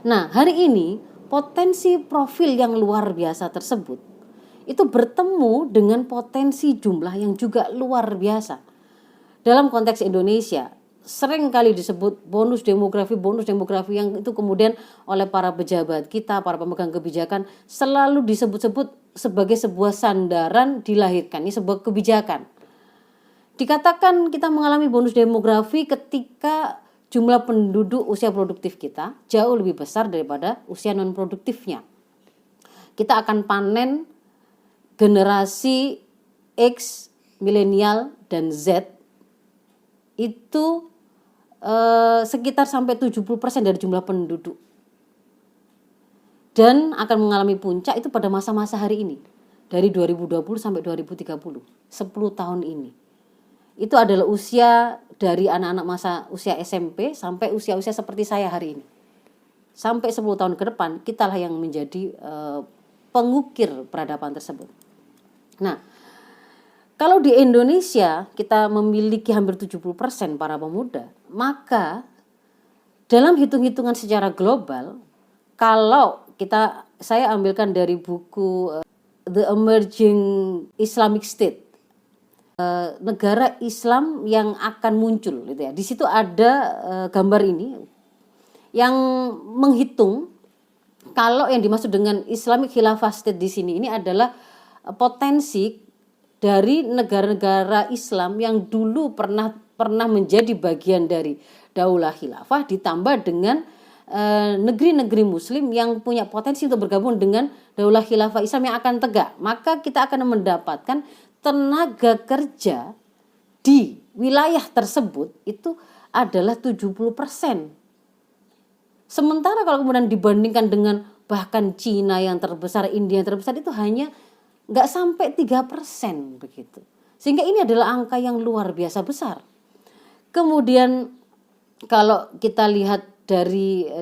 Nah, hari ini potensi profil yang luar biasa tersebut itu bertemu dengan potensi jumlah yang juga luar biasa. Dalam konteks Indonesia, sering kali disebut bonus demografi yang itu kemudian oleh para pejabat kita, para pemegang kebijakan selalu disebut-sebut sebagai sebuah sandaran dilahirkannya sebuah kebijakan. Dikatakan kita mengalami bonus demografi ketika jumlah penduduk usia produktif kita jauh lebih besar daripada usia non produktifnya. Kita akan panen generasi X, milenial dan Z itu sekitar sampai 70% dari jumlah penduduk. Dan akan mengalami puncak itu pada masa-masa hari ini. Dari 2020 sampai 2030, 10 tahun ini. Itu adalah usia dari anak-anak masa usia SMP sampai usia-usia seperti saya hari ini. Sampai 10 tahun ke depan, kitalah yang menjadi pengukir peradaban tersebut. Nah, kalau di Indonesia kita memiliki hampir 70% para pemuda, maka dalam hitung-hitungan secara global, kalau saya ambilkan dari buku The Emerging Islamic State, negara Islam yang akan muncul gitu ya. Di situ ada gambar ini yang menghitung kalau yang dimaksud dengan Islamic Khilafah State di sini ini adalah potensi dari negara-negara Islam yang dulu pernah menjadi bagian dari Daulah Khilafah ditambah dengan negeri-negeri Muslim yang punya potensi untuk bergabung dengan Daulah Khilafah Islam yang akan tegak. Maka kita akan mendapatkan tenaga kerja di wilayah tersebut itu adalah 70%. Sementara kalau kemudian dibandingkan dengan bahkan Cina yang terbesar, India yang terbesar itu hanya nggak sampai 3% begitu. Sehingga ini adalah angka yang luar biasa besar. Kemudian kalau kita lihat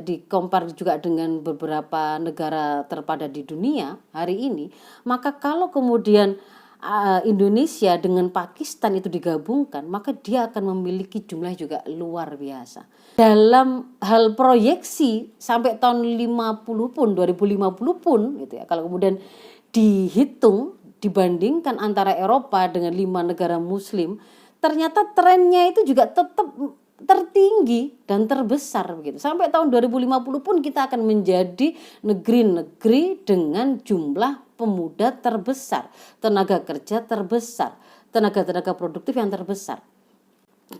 dikompar juga dengan beberapa negara terpadat di dunia hari ini, maka kalau kemudian Indonesia dengan Pakistan itu digabungkan, maka dia akan memiliki jumlah juga luar biasa. Dalam hal proyeksi sampai tahun 50 pun, 2050 pun gitu ya. Kalau kemudian dihitung dibandingkan antara Eropa dengan 5 negara Muslim, ternyata trennya itu juga tetap tertinggi dan terbesar begitu. Sampai tahun 2050 pun kita akan menjadi negeri-negeri dengan jumlah pemuda terbesar, tenaga kerja terbesar, tenaga produktif yang terbesar.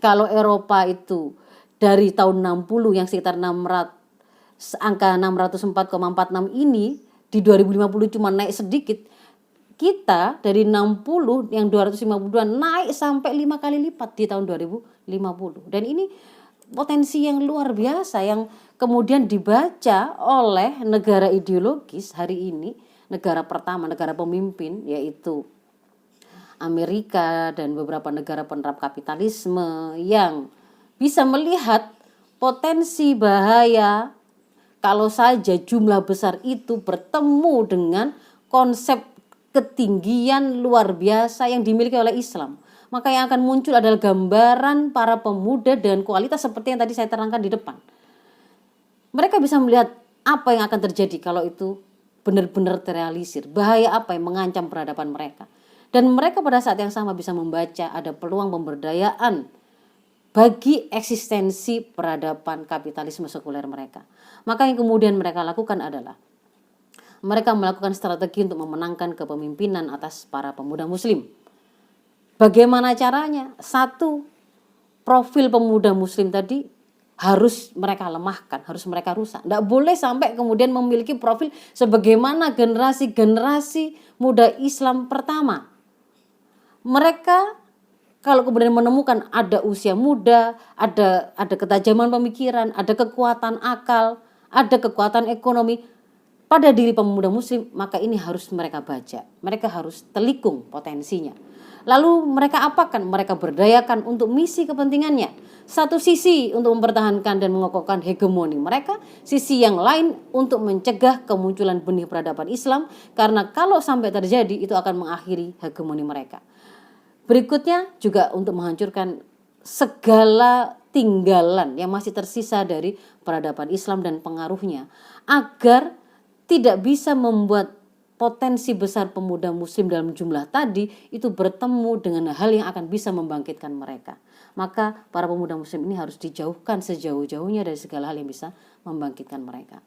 Kalau Eropa itu dari tahun 60 yang sekitar angka 604,46 ini di 2050 cuma naik sedikit, kita dari 60 yang 252 naik sampai 5 kali lipat di tahun 2050. Dan ini potensi yang luar biasa yang kemudian dibaca oleh negara ideologis hari ini, negara pertama, negara pemimpin yaitu Amerika dan beberapa negara penerap kapitalisme yang bisa melihat potensi bahaya kalau saja jumlah besar itu bertemu dengan konsep ketinggian luar biasa yang dimiliki oleh Islam. Maka yang akan muncul adalah gambaran para pemuda dengan kualitas seperti yang tadi saya terangkan di depan. Mereka bisa melihat apa yang akan terjadi kalau itu benar-benar terrealisir. Bahaya apa yang mengancam peradaban mereka. Dan mereka pada saat yang sama bisa membaca ada peluang pemberdayaan bagi eksistensi peradaban kapitalisme sekuler mereka. Maka yang kemudian mereka lakukan adalah mereka melakukan strategi untuk memenangkan kepemimpinan atas para pemuda Muslim. Bagaimana caranya? 1, profil pemuda Muslim tadi harus mereka lemahkan, harus mereka rusak. Tidak boleh sampai kemudian memiliki profil sebagaimana generasi muda Islam pertama. Mereka kalau kemudian menemukan ada usia muda, ada ketajaman pemikiran, ada kekuatan akal, ada kekuatan ekonomi pada diri pemuda Muslim, maka ini harus mereka baca. Mereka harus telikung potensinya. Lalu mereka apakan? Mereka berdayakan untuk misi kepentingannya. Satu sisi untuk mempertahankan dan mengokohkan hegemoni mereka, sisi yang lain untuk mencegah kemunculan benih peradaban Islam, karena kalau sampai terjadi itu akan mengakhiri hegemoni mereka. Berikutnya juga untuk menghancurkan segala tinggalan yang masih tersisa dari peradaban Islam dan pengaruhnya, agar tidak bisa membuat potensi besar pemuda muslim dalam jumlah tadi itu bertemu dengan hal yang akan bisa membangkitkan mereka. Maka para pemuda muslim ini harus dijauhkan sejauh-jauhnya dari segala hal yang bisa membangkitkan mereka.